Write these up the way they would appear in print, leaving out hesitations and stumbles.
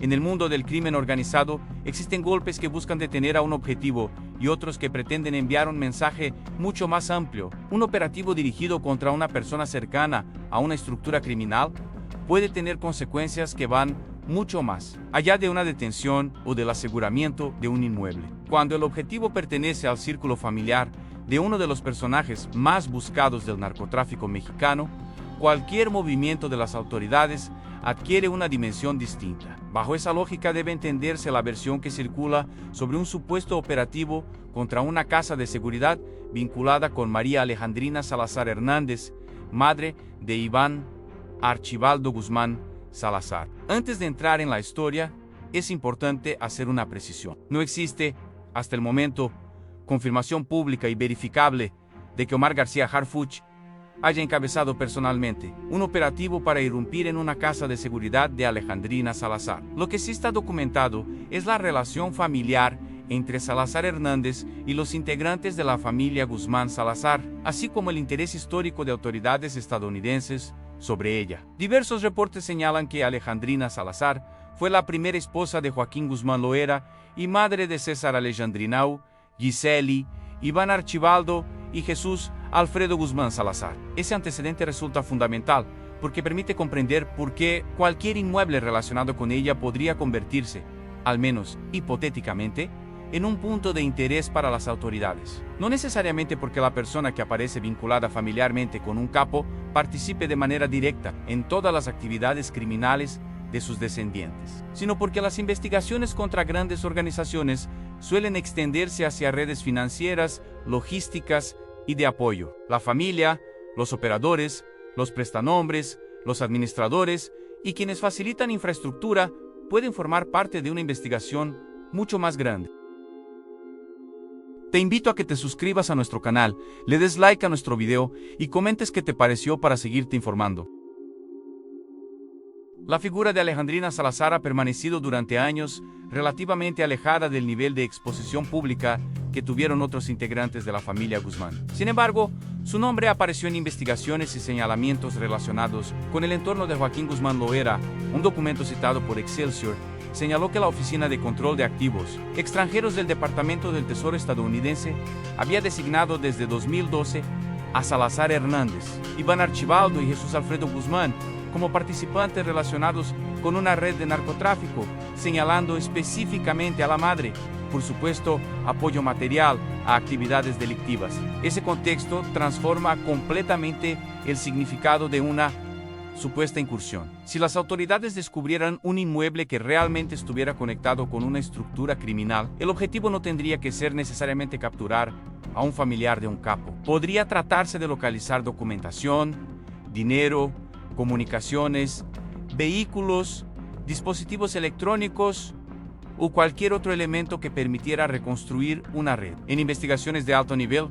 En el mundo del crimen organizado, existen golpes que buscan detener a un objetivo y otros que pretenden enviar un mensaje mucho más amplio. Un operativo dirigido contra una persona cercana a una estructura criminal puede tener consecuencias que van mucho más allá de una detención o del aseguramiento de un inmueble. Cuando el objetivo pertenece al círculo familiar de uno de los personajes más buscados del narcotráfico mexicano, cualquier movimiento de las autoridades adquiere una dimensión distinta. Bajo esa lógica debe entenderse la versión que circula sobre un supuesto operativo contra una casa de seguridad vinculada con María Alejandrina Salazar Hernández, madre de Iván Archibaldo Guzmán Salazar. Antes de entrar en la historia, es importante hacer una precisión. No existe, hasta el momento, confirmación pública y verificable de que Omar García Harfuch haya encabezado personalmente un operativo para irrumpir en una casa de seguridad de Alejandrina Salazar. Lo que sí está documentado es la relación familiar entre Salazar Hernández y los integrantes de la familia Guzmán Salazar, así como el interés histórico de autoridades estadounidenses sobre ella. Diversos reportes señalan que Alejandrina Salazar fue la primera esposa de Joaquín Guzmán Loera y madre de César Alejandrinau, Giseli, Iván Archibaldo y Jesús Alfredo Guzmán Salazar. Ese antecedente resulta fundamental porque permite comprender por qué cualquier inmueble relacionado con ella podría convertirse, al menos hipotéticamente, en un punto de interés para las autoridades. No necesariamente porque la persona que aparece vinculada familiarmente con un capo participe de manera directa en todas las actividades criminales de sus descendientes, sino porque las investigaciones contra grandes organizaciones suelen extenderse hacia redes financieras, logísticas y de apoyo. La familia, los operadores, los prestanombres, los administradores y quienes facilitan infraestructura pueden formar parte de una investigación mucho más grande. Te invito a que te suscribas a nuestro canal, le des like a nuestro video y comentes qué te pareció para seguirte informando. La figura de Alejandrina Salazar ha permanecido durante años relativamente alejada del nivel de exposición pública que tuvieron otros integrantes de la familia Guzmán. Sin embargo, su nombre apareció en investigaciones y señalamientos relacionados con el entorno de Joaquín Guzmán Loera. Un documento citado por Excelsior señaló que la Oficina de Control de Activos Extranjeros del Departamento del Tesoro estadounidense había designado desde 2012 a Salazar Hernández, Iván Archibaldo y Jesús Alfredo Guzmán como participantes relacionados con una red de narcotráfico, señalando específicamente a la madre, por supuesto, apoyo material a actividades delictivas. Ese contexto transforma completamente el significado de una supuesta incursión. Si las autoridades descubrieran un inmueble que realmente estuviera conectado con una estructura criminal, el objetivo no tendría que ser necesariamente capturar a un familiar de un capo. Podría tratarse de localizar documentación, dinero, comunicaciones, vehículos, dispositivos electrónicos o cualquier otro elemento que permitiera reconstruir una red. En investigaciones de alto nivel,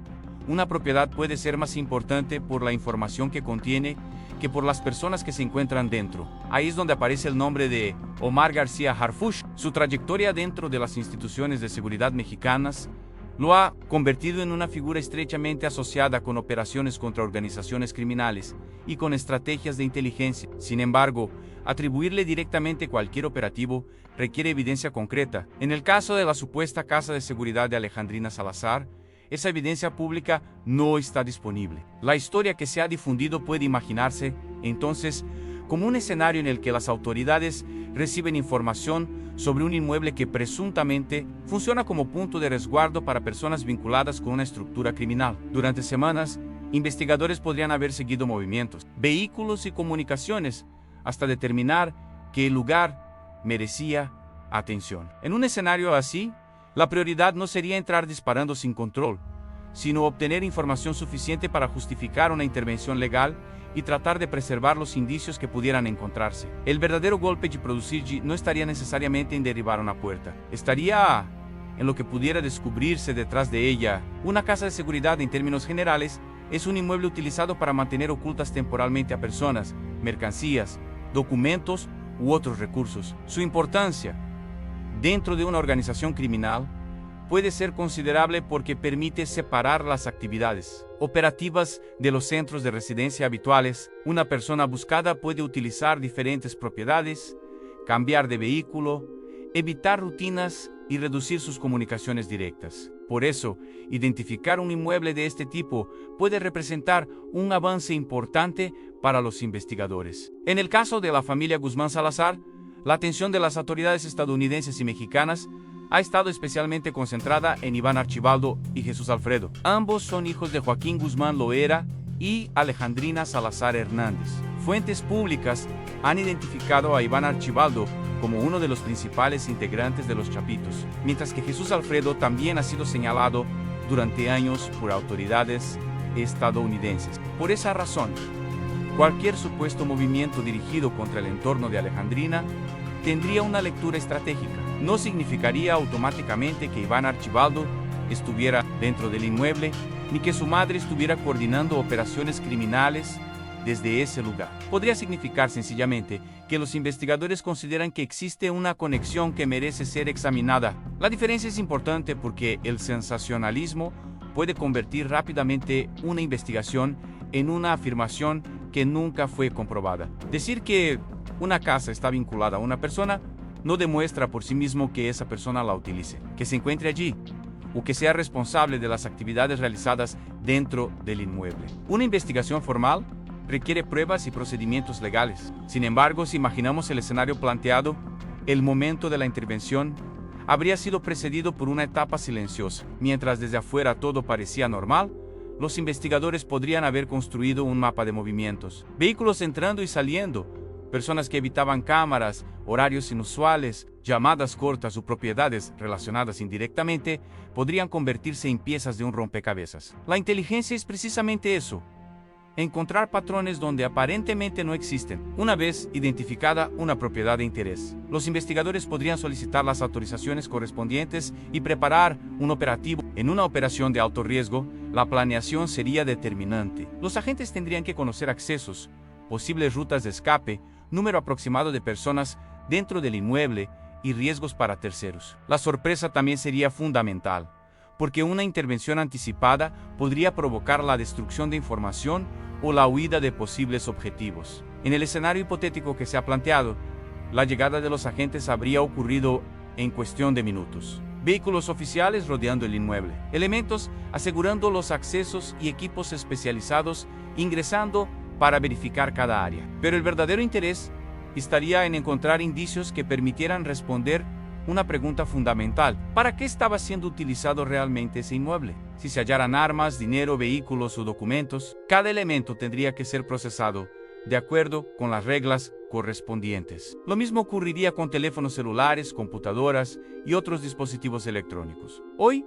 una propiedad puede ser más importante por la información que contiene que por las personas que se encuentran dentro. Ahí es donde aparece el nombre de Omar García Harfuch. Su trayectoria dentro de las instituciones de seguridad mexicanas lo ha convertido en una figura estrechamente asociada con operaciones contra organizaciones criminales y con estrategias de inteligencia. Sin embargo, atribuirle directamente cualquier operativo requiere evidencia concreta. En el caso de la supuesta casa de seguridad de Alejandrina Salazar, esa evidencia pública no está disponible. La historia que se ha difundido puede imaginarse, entonces, como un escenario en el que las autoridades reciben información sobre un inmueble que presuntamente funciona como punto de resguardo para personas vinculadas con una estructura criminal. Durante semanas, investigadores podrían haber seguido movimientos, vehículos y comunicaciones hasta determinar que el lugar merecía atención. En un escenario así, la prioridad no sería entrar disparando sin control, sino obtener información suficiente para justificar una intervención legal y tratar de preservar los indicios que pudieran encontrarse. El verdadero golpe de producir no estaría necesariamente en derribar una puerta, estaría en lo que pudiera descubrirse detrás de ella. Una casa de seguridad, en términos generales, es un inmueble utilizado para mantener ocultas temporalmente a personas, mercancías, documentos u otros recursos. Su importancia dentro de una organización criminal puede ser considerable porque permite separar las actividades operativas de los centros de residencia habituales. Una persona buscada puede utilizar diferentes propiedades, cambiar de vehículo, evitar rutinas y reducir sus comunicaciones directas. Por eso, identificar un inmueble de este tipo puede representar un avance importante para los investigadores. En el caso de la familia Guzmán Salazar, la atención de las autoridades estadounidenses y mexicanas ha estado especialmente concentrada en Iván Archibaldo y Jesús Alfredo. Ambos son hijos de Joaquín Guzmán Loera y Alejandrina Salazar Hernández. Fuentes públicas han identificado a Iván Archibaldo como uno de los principales integrantes de los Chapitos, mientras que Jesús Alfredo también ha sido señalado durante años por autoridades estadounidenses. Por esa razón, cualquier supuesto movimiento dirigido contra el entorno de Alejandrina tendría una lectura estratégica. No significaría automáticamente que Iván Archibaldo estuviera dentro del inmueble, ni que su madre estuviera coordinando operaciones criminales desde ese lugar. Podría significar sencillamente que los investigadores consideran que existe una conexión que merece ser examinada. La diferencia es importante porque el sensacionalismo puede convertir rápidamente una investigación en una afirmación que nunca fue comprobada. Decir que una casa está vinculada a una persona no demuestra por sí mismo que esa persona la utilice, que se encuentre allí o que sea responsable de las actividades realizadas dentro del inmueble. Una investigación formal requiere pruebas y procedimientos legales. Sin embargo, si imaginamos el escenario planteado, el momento de la intervención habría sido precedido por una etapa silenciosa. Mientras desde afuera todo parecía normal, los investigadores podrían haber construido un mapa de movimientos. Vehículos entrando y saliendo, personas que evitaban cámaras, horarios inusuales, llamadas cortas o propiedades relacionadas indirectamente podrían convertirse en piezas de un rompecabezas. La inteligencia es precisamente eso: encontrar patrones donde aparentemente no existen. Una vez identificada una propiedad de interés, los investigadores podrían solicitar las autorizaciones correspondientes y preparar un operativo. En una operación de alto riesgo, la planeación sería determinante. Los agentes tendrían que conocer accesos, posibles rutas de escape, número aproximado de personas dentro del inmueble y riesgos para terceros. La sorpresa también sería fundamental, porque una intervención anticipada podría provocar la destrucción de información o la huida de posibles objetivos. En el escenario hipotético que se ha planteado, la llegada de los agentes habría ocurrido en cuestión de minutos. Vehículos oficiales rodeando el inmueble, elementos asegurando los accesos y equipos especializados ingresando para verificar cada área. Pero el verdadero interés estaría en encontrar indicios que permitieran responder una pregunta fundamental: ¿para qué estaba siendo utilizado realmente ese inmueble? Si se hallaran armas, dinero, vehículos o documentos, cada elemento tendría que ser procesado de acuerdo con las reglas correspondientes. Lo mismo ocurriría con teléfonos celulares, computadoras y otros dispositivos electrónicos. Hoy,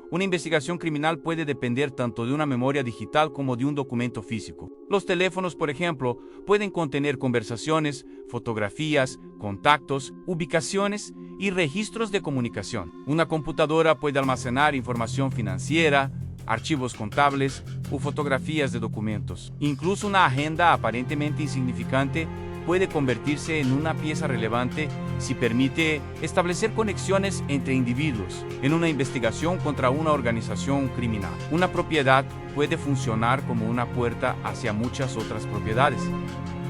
una investigación criminal puede depender tanto de una memoria digital como de un documento físico. Los teléfonos, por ejemplo, pueden contener conversaciones, fotografías, contactos, ubicaciones y registros de comunicación. Una computadora puede almacenar información financiera, archivos contables o fotografías de documentos. Incluso una agenda aparentemente insignificante puede convertirse en una pieza relevante si permite establecer conexiones entre individuos en una investigación contra una organización criminal. Una propiedad puede funcionar como una puerta hacia muchas otras propiedades.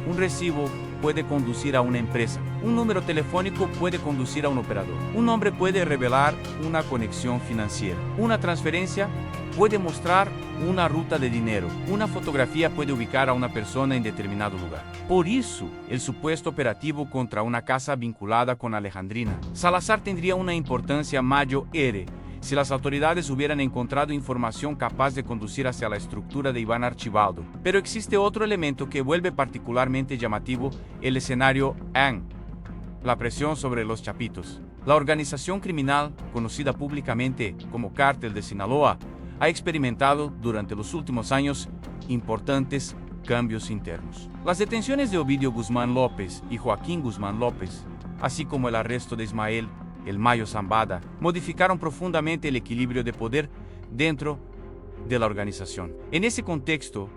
Un recibo puede conducir a una empresa. Un número telefónico puede conducir a un operador. Un nombre puede revelar una conexión financiera. Una transferencia puede mostrar una ruta de dinero. Una fotografía puede ubicar a una persona en determinado lugar. Por eso, el supuesto operativo contra una casa vinculada con Alejandrina Salazar tendría una importancia mayor si las autoridades hubieran encontrado información capaz de conducir hacia la estructura de Iván Archibaldo. Pero existe otro elemento que vuelve particularmente llamativo el escenario AN: la presión sobre los Chapitos. La organización criminal, conocida públicamente como Cártel de Sinaloa, ha experimentado durante los últimos años importantes cambios internos. Las detenciones de Ovidio Guzmán López y Joaquín Guzmán López, así como el arresto de Ismael El Mayo Zambada, modificaron profundamente el equilibrio de poder dentro de la organización. En ese contexto,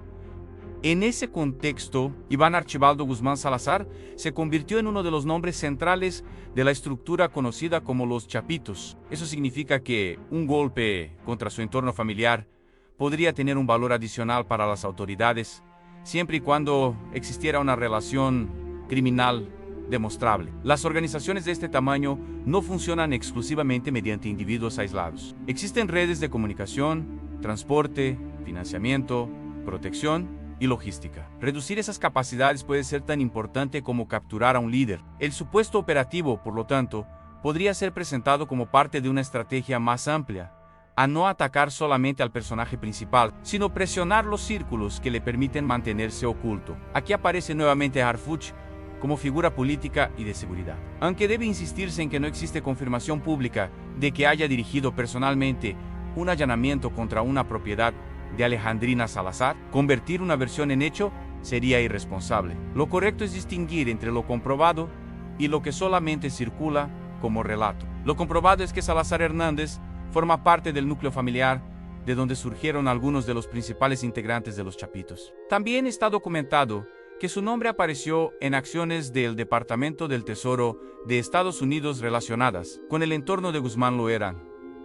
Iván Archibaldo Guzmán Salazar se convirtió en uno de los nombres centrales de la estructura conocida como los Chapitos. Eso significa que un golpe contra su entorno familiar podría tener un valor adicional para las autoridades, siempre y cuando existiera una relación criminal demostrable. Las organizaciones de este tamaño no funcionan exclusivamente mediante individuos aislados. Existen redes de comunicación, transporte, financiamiento, protección y logística. Reducir esas capacidades puede ser tan importante como capturar a un líder. El supuesto operativo, por lo tanto, podría ser presentado como parte de una estrategia más amplia, a no atacar solamente al personaje principal, sino presionar los círculos que le permiten mantenerse oculto. Aquí aparece nuevamente Harfuch como figura política y de seguridad. Aunque debe insistirse en que no existe confirmación pública de que haya dirigido personalmente un allanamiento contra una propiedad de Alejandrina Salazar, convertir una versión en hecho sería irresponsable. Lo correcto es distinguir entre lo comprobado y lo que solamente circula como relato. Lo comprobado es que Salazar Hernández forma parte del núcleo familiar de donde surgieron algunos de los principales integrantes de los Chapitos. También está documentado que su nombre apareció en acciones del Departamento del Tesoro de Estados Unidos relacionadas con el entorno de Guzmán Loera.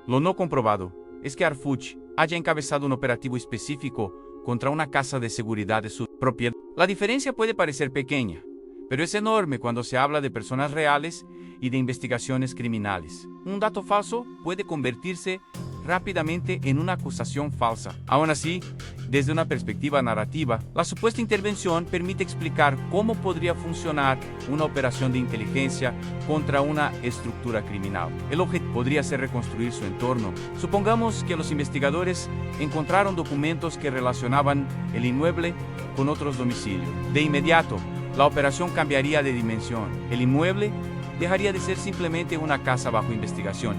Lo no comprobado es que Harfuch haya encabezado un operativo específico contra una casa de seguridad de su propiedad. La diferencia puede parecer pequeña, pero es enorme cuando se habla de personas reales y de investigaciones criminales. Un dato falso puede convertirse rápidamente en una acusación falsa. Aún así, desde una perspectiva narrativa, la supuesta intervención permite explicar cómo podría funcionar una operación de inteligencia contra una estructura criminal. El objetivo podría ser reconstruir su entorno. Supongamos que los investigadores encontraron documentos que relacionaban el inmueble con otros domicilios. De inmediato, la operación cambiaría de dimensión. El inmueble dejaría de ser simplemente una casa bajo investigación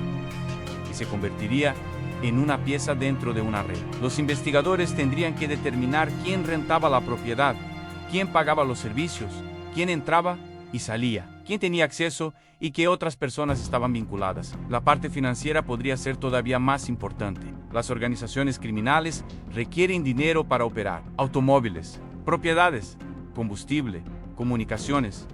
y se convertiría en una pieza dentro de una red. Los investigadores tendrían que determinar quién rentaba la propiedad, quién pagaba los servicios, quién entraba y salía, quién tenía acceso y qué otras personas estaban vinculadas. La parte financiera podría ser todavía más importante. Las organizaciones criminales requieren dinero para operar: automóviles, propiedades, combustible, comunicaciones,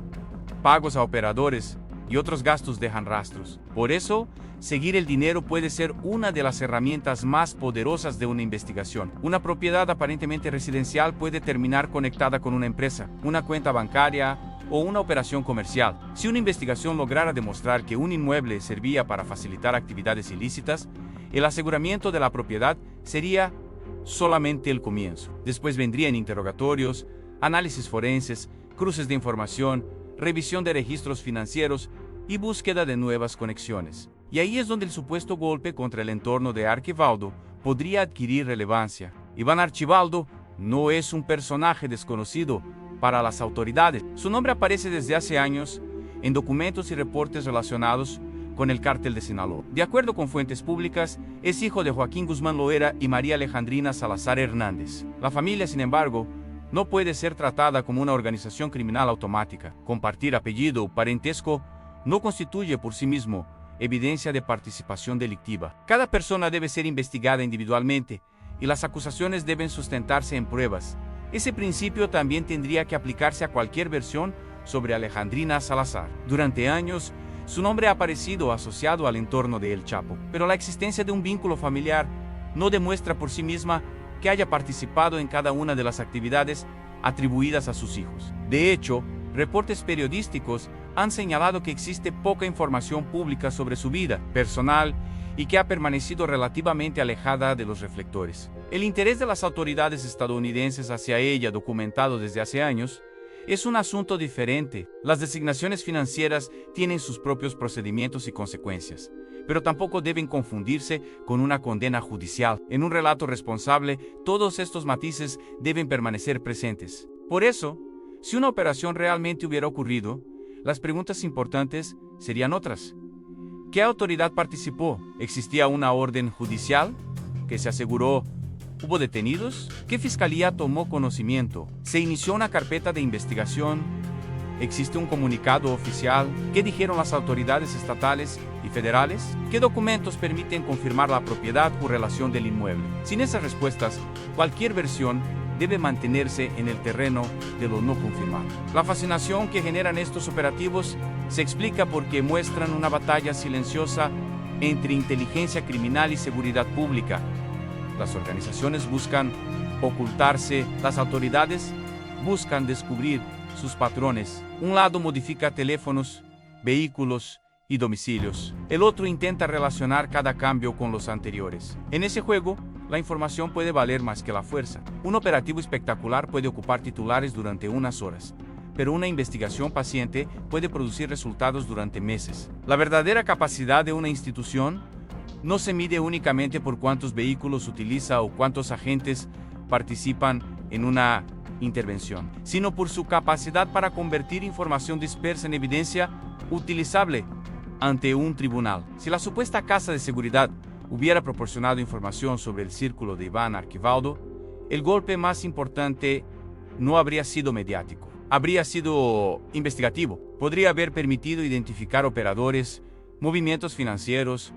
pagos a operadores y otros gastos dejan rastros. Por eso, seguir el dinero puede ser una de las herramientas más poderosas de una investigación. Una propiedad aparentemente residencial puede terminar conectada con una empresa, una cuenta bancaria o una operación comercial. Si una investigación lograra demostrar que un inmueble servía para facilitar actividades ilícitas, el aseguramiento de la propiedad sería solamente el comienzo. Después vendrían interrogatorios, análisis forenses, cruces de información, revisión de registros financieros y búsqueda de nuevas conexiones. Y ahí es donde el supuesto golpe contra el entorno de Arquivaldo podría adquirir relevancia. Iván Archibaldo no es un personaje desconocido para las autoridades. Su nombre aparece desde hace años en documentos y reportes relacionados con el cártel de Sinaloa. De acuerdo con fuentes públicas, es hijo de Joaquín Guzmán Loera y María Alejandrina Salazar Hernández. La familia, sin embargo, no puede ser tratada como una organización criminal automática. Compartir apellido o parentesco no constituye por sí mismo evidencia de participación delictiva. Cada persona debe ser investigada individualmente y las acusaciones deben sustentarse en pruebas. Ese principio también tendría que aplicarse a cualquier versión sobre Alejandrina Salazar. Durante años, su nombre ha aparecido asociado al entorno de El Chapo, pero la existencia de un vínculo familiar no demuestra por sí misma que haya participado en cada una de las actividades atribuidas a sus hijos. De hecho, reportes periodísticos han señalado que existe poca información pública sobre su vida personal y que ha permanecido relativamente alejada de los reflectores. El interés de las autoridades estadounidenses hacia ella, documentado desde hace años, es un asunto diferente. Las designaciones financieras tienen sus propios procedimientos y consecuencias, pero tampoco deben confundirse con una condena judicial. En un relato responsable, todos estos matices deben permanecer presentes. Por eso, si una operación realmente hubiera ocurrido, las preguntas importantes serían otras. ¿Qué autoridad participó? ¿Existía una orden judicial que se aseguró? ¿Hubo detenidos? ¿Qué fiscalía tomó conocimiento? ¿Se inició una carpeta de investigación? ¿Existe un comunicado oficial? ¿Qué dijeron las autoridades estatales y federales? ¿Qué documentos permiten confirmar la propiedad o relación del inmueble? Sin esas respuestas, cualquier versión debe mantenerse en el terreno de lo no confirmado. La fascinación que generan estos operativos se explica porque muestran una batalla silenciosa entre inteligencia criminal y seguridad pública. Las organizaciones buscan ocultarse, las autoridades buscan descubrir sus patrones. Un lado modifica teléfonos, vehículos y domicilios. El otro intenta relacionar cada cambio con los anteriores. En ese juego, la información puede valer más que la fuerza. Un operativo espectacular puede ocupar titulares durante unas horas, pero una investigación paciente puede producir resultados durante meses. La verdadera capacidad de una institución no se mide únicamente por cuántos vehículos utiliza o cuántos agentes participan en una intervención, sino por su capacidad para convertir información dispersa en evidencia utilizable ante un tribunal. Si la supuesta casa de seguridad hubiera proporcionado información sobre el círculo de Iván Arquivaldo, el golpe más importante no habría sido mediático, habría sido investigativo. Podría haber permitido identificar operadores, movimientos financieros,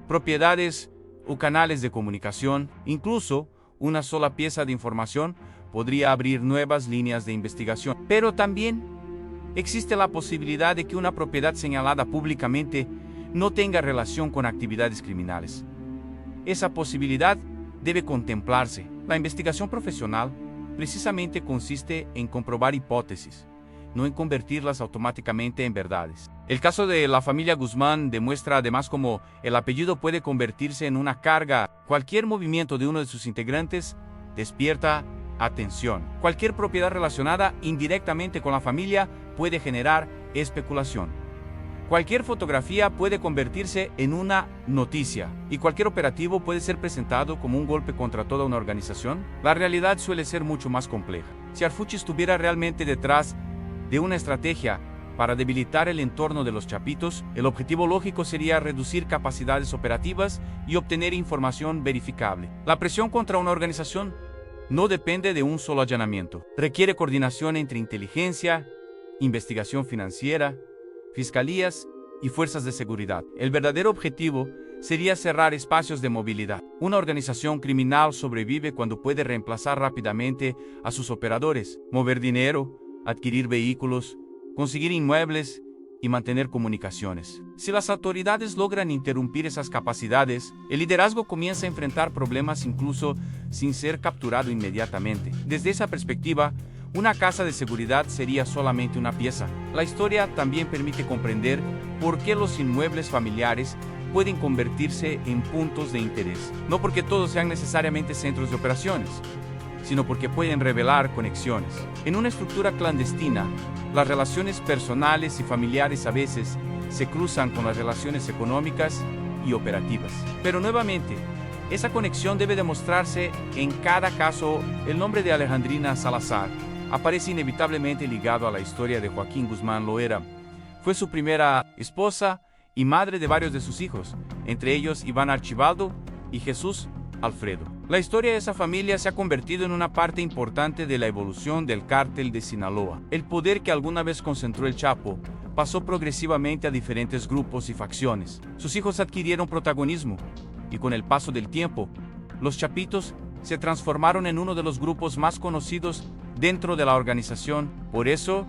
propiedades o canales de comunicación. Incluso una sola pieza de información podría abrir nuevas líneas de investigación. Pero también existe la posibilidad de que una propiedad señalada públicamente no tenga relación con actividades criminales. Esa posibilidad debe contemplarse. La investigación profesional precisamente consiste en comprobar hipótesis, no en convertirlas automáticamente en verdades. El caso de la familia Guzmán demuestra además cómo el apellido puede convertirse en una carga. Cualquier movimiento de uno de sus integrantes despierta atención. Cualquier propiedad relacionada indirectamente con la familia puede generar especulación. Cualquier fotografía puede convertirse en una noticia, y cualquier operativo puede ser presentado como un golpe contra toda una organización. La realidad suele ser mucho más compleja. Si Arfucci estuviera realmente detrás de una estrategia para debilitar el entorno de los Chapitos, el objetivo lógico sería reducir capacidades operativas y obtener información verificable. La presión contra una organización no depende de un solo allanamiento. Requiere coordinación entre inteligencia, investigación financiera, fiscalías y fuerzas de seguridad. El verdadero objetivo sería cerrar espacios de movilidad. Una organización criminal sobrevive cuando puede reemplazar rápidamente a sus operadores, mover dinero, adquirir vehículos, conseguir inmuebles y mantener comunicaciones. Si las autoridades logran interrumpir esas capacidades, el liderazgo comienza a enfrentar problemas incluso sin ser capturado inmediatamente. Desde esa perspectiva, una casa de seguridad sería solamente una pieza. La historia también permite comprender por qué los inmuebles familiares pueden convertirse en puntos de interés. No porque todos sean necesariamente centros de operaciones, sino porque pueden revelar conexiones. En una estructura clandestina, las relaciones personales y familiares a veces se cruzan con las relaciones económicas y operativas. Pero nuevamente, esa conexión debe demostrarse en cada caso. El nombre de Alejandrina Salazar aparece inevitablemente ligado a la historia de Joaquín Guzmán Loera. Fue su primera esposa y madre de varios de sus hijos, entre ellos Iván Arquivaldo y Jesús Alfredo. La historia de esa familia se ha convertido en una parte importante de la evolución del cártel de Sinaloa. El poder que alguna vez concentró el Chapo pasó progresivamente a diferentes grupos y facciones. Sus hijos adquirieron protagonismo y con el paso del tiempo, los Chapitos se transformaron en uno de los grupos más conocidos dentro de la organización. Por eso,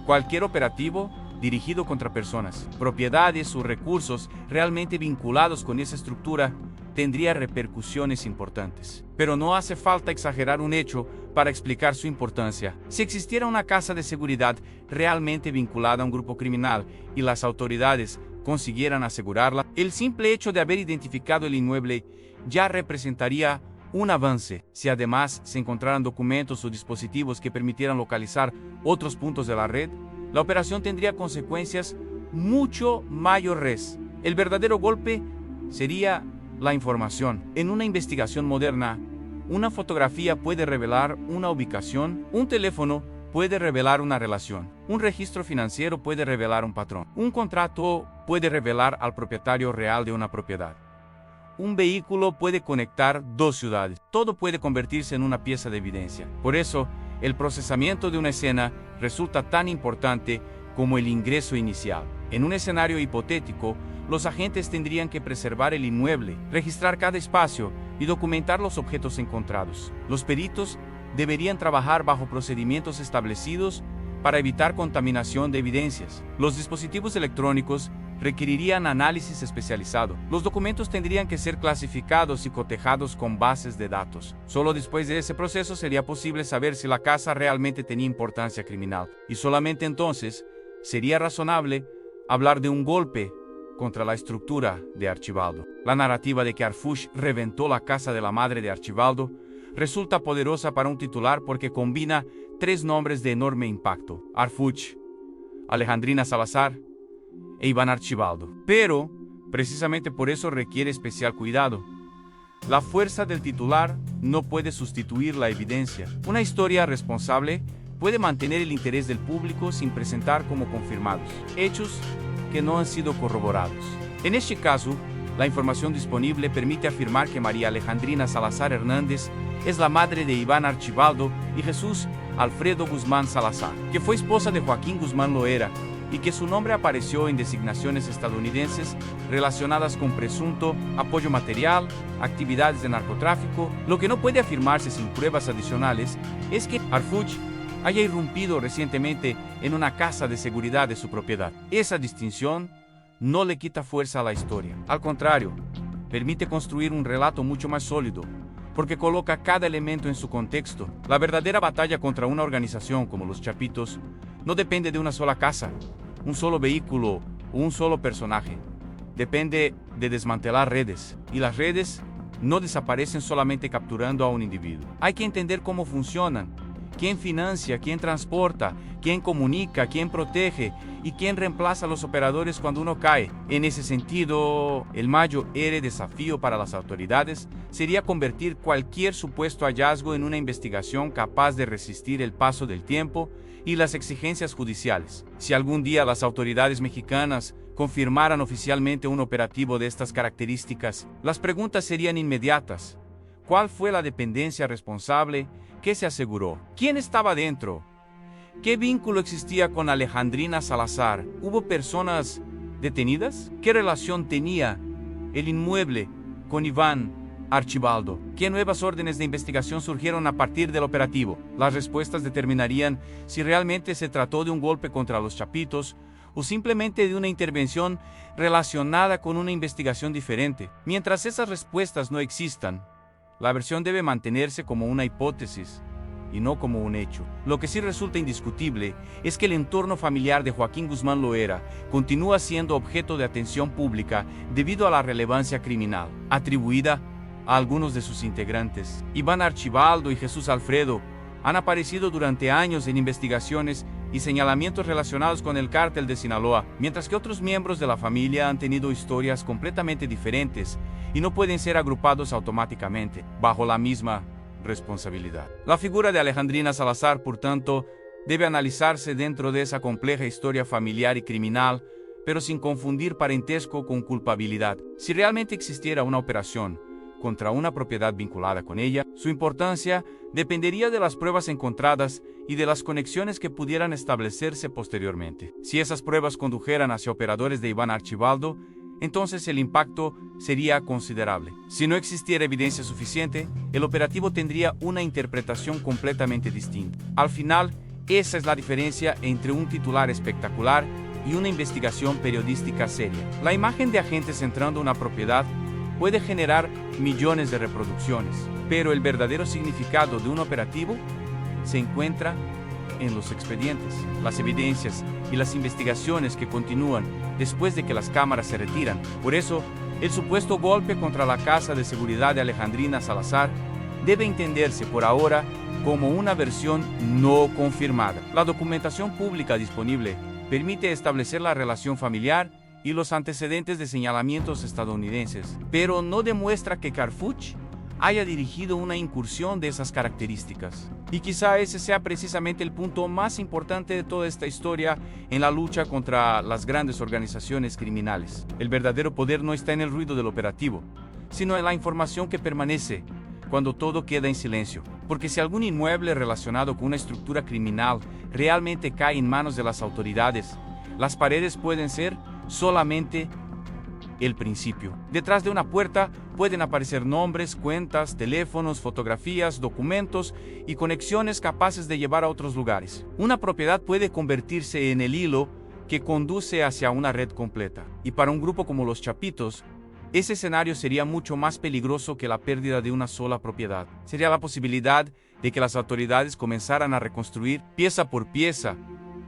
cualquier operativo dirigido contra personas, propiedades o recursos realmente vinculados con esa estructura tendría repercusiones importantes. Pero no hace falta exagerar un hecho para explicar su importancia. Si existiera una casa de seguridad realmente vinculada a un grupo criminal y las autoridades consiguieran asegurarla, el simple hecho de haber identificado el inmueble ya representaría un avance. Si además se encontraran documentos o dispositivos que permitieran localizar otros puntos de la red, la operación tendría consecuencias mucho mayores. El verdadero golpe sería la información. En una investigación moderna, una fotografía puede revelar una ubicación, un teléfono puede revelar una relación, un registro financiero puede revelar un patrón, un contrato puede revelar al propietario real de una propiedad. Un vehículo puede conectar dos ciudades. Todo puede convertirse en una pieza de evidencia. Por eso, el procesamiento de una escena resulta tan importante como el ingreso inicial. En un escenario hipotético, los agentes tendrían que preservar el inmueble, registrar cada espacio y documentar los objetos encontrados. Los peritos deberían trabajar bajo procedimientos establecidos para evitar contaminación de evidencias. Los dispositivos electrónicos requerirían análisis especializado. Los documentos tendrían que ser clasificados y cotejados con bases de datos. Solo después de ese proceso sería posible saber si la casa realmente tenía importancia criminal. Y solamente entonces sería razonable hablar de un golpe contra la estructura de Archibaldo. La narrativa de que Harfouch reventó la casa de la madre de Archibaldo resulta poderosa para un titular porque combina tres nombres de enorme impacto: Harfouch, Alejandrina Salazar e Iván Archibaldo. Pero, precisamente por eso requiere especial cuidado. La fuerza del titular no puede sustituir la evidencia. Una historia responsable puede mantener el interés del público sin presentar como confirmados hechos que no han sido corroborados. En este caso, la información disponible permite afirmar que María Alejandrina Salazar Hernández es la madre de Iván Archibaldo y Jesús Alfredo Guzmán Salazar, que fue esposa de Joaquín Guzmán Loera y que su nombre apareció en designaciones estadounidenses relacionadas con presunto apoyo material, actividades de narcotráfico. Lo que no puede afirmarse sin pruebas adicionales es que Harfouch haya irrumpido recientemente en una casa de seguridad de su propiedad. Esa distinción no le quita fuerza a la historia. Al contrario, permite construir un relato mucho más sólido, porque coloca cada elemento en su contexto. La verdadera batalla contra una organización como los Chapitos no depende de una sola casa, un solo vehículo o un solo personaje. Depende de desmantelar redes, y las redes no desaparecen solamente capturando a un individuo. Hay que entender cómo funcionan, quién financia, quién transporta, quién comunica, quién protege y quién reemplaza a los operadores cuando uno cae. En ese sentido, el mayor desafío para las autoridades sería convertir cualquier supuesto hallazgo en una investigación capaz de resistir el paso del tiempo y las exigencias judiciales. Si algún día las autoridades mexicanas confirmaran oficialmente un operativo de estas características, las preguntas serían inmediatas. ¿Cuál fue la dependencia responsable? ¿Qué se aseguró? ¿Quién estaba dentro? ¿Qué vínculo existía con Alejandrina Salazar? ¿Hubo personas detenidas? ¿Qué relación tenía el inmueble con Iván Archibaldo? ¿Qué nuevas órdenes de investigación surgieron a partir del operativo? Las respuestas determinarían si realmente se trató de un golpe contra los Chapitos o simplemente de una intervención relacionada con una investigación diferente. Mientras esas respuestas no existan, la versión debe mantenerse como una hipótesis y no como un hecho. Lo que sí resulta indiscutible es que el entorno familiar de Joaquín Guzmán Loera continúa siendo objeto de atención pública debido a la relevancia criminal atribuida a algunos de sus integrantes. Iván Archibaldo y Jesús Alfredo han aparecido durante años en investigaciones y señalamientos relacionados con el cártel de Sinaloa, mientras que otros miembros de la familia han tenido historias completamente diferentes y no pueden ser agrupados automáticamente bajo la misma responsabilidad. La figura de Alejandrina Salazar, por tanto, debe analizarse dentro de esa compleja historia familiar y criminal, pero sin confundir parentesco con culpabilidad. Si realmente existiera una operación contra una propiedad vinculada con ella, su importancia dependería de las pruebas encontradas y de las conexiones que pudieran establecerse posteriormente. Si esas pruebas condujeran hacia operadores de Iván Archibaldo, entonces el impacto sería considerable. Si no existiera evidencia suficiente, el operativo tendría una interpretación completamente distinta. Al final, esa es la diferencia entre un titular espectacular y una investigación periodística seria. La imagen de agentes entrando a una propiedad puede generar millones de reproducciones, pero el verdadero significado de un operativo se encuentra en los expedientes, las evidencias y las investigaciones que continúan después de que las cámaras se retiran. Por eso, el supuesto golpe contra la casa de seguridad de Alejandrina Salazar debe entenderse por ahora como una versión no confirmada. La documentación pública disponible permite establecer la relación familiar y los antecedentes de señalamientos estadounidenses, pero no demuestra que Harfouch haya dirigido una incursión de esas características. Y quizá ese sea precisamente el punto más importante de toda esta historia en la lucha contra las grandes organizaciones criminales. El verdadero poder no está en el ruido del operativo, sino en la información que permanece cuando todo queda en silencio. Porque si algún inmueble relacionado con una estructura criminal realmente cae en manos de las autoridades, las paredes pueden ser solamente el principio. Detrás de una puerta pueden aparecer nombres, cuentas, teléfonos, fotografías, documentos y conexiones capaces de llevar a otros lugares. Una propiedad puede convertirse en el hilo que conduce hacia una red completa. Y para un grupo como los Chapitos, ese escenario sería mucho más peligroso que la pérdida de una sola propiedad. Sería la posibilidad de que las autoridades comenzaran a reconstruir pieza por pieza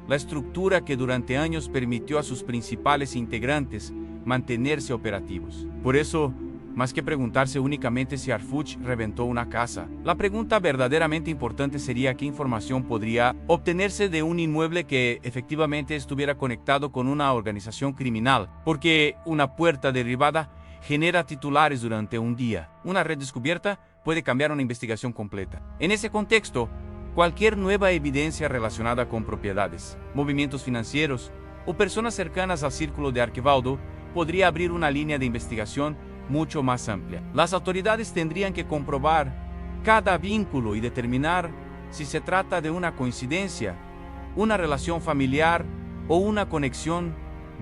la estructura que durante años permitió a sus principales integrantes mantenerse operativos. Por eso, más que preguntarse únicamente si Harfuch reventó una casa, la pregunta verdaderamente importante sería qué información podría obtenerse de un inmueble que efectivamente estuviera conectado con una organización criminal, porque una puerta derribada genera titulares durante un día. Una red descubierta puede cambiar una investigación completa. En ese contexto, cualquier nueva evidencia relacionada con propiedades, movimientos financieros o personas cercanas al círculo de Arquivaldo podría abrir una línea de investigación mucho más amplia. Las autoridades tendrían que comprobar cada vínculo y determinar si se trata de una coincidencia, una relación familiar o una conexión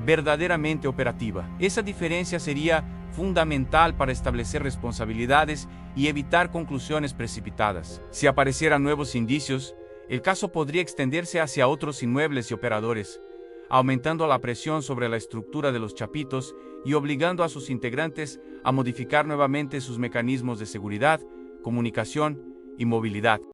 verdaderamente operativa. Esa diferencia sería fundamental para establecer responsabilidades y evitar conclusiones precipitadas. Si aparecieran nuevos indicios, el caso podría extenderse hacia otros inmuebles y operadores, aumentando la presión sobre la estructura de los Chapitos y obligando a sus integrantes a modificar nuevamente sus mecanismos de seguridad, comunicación y movilidad.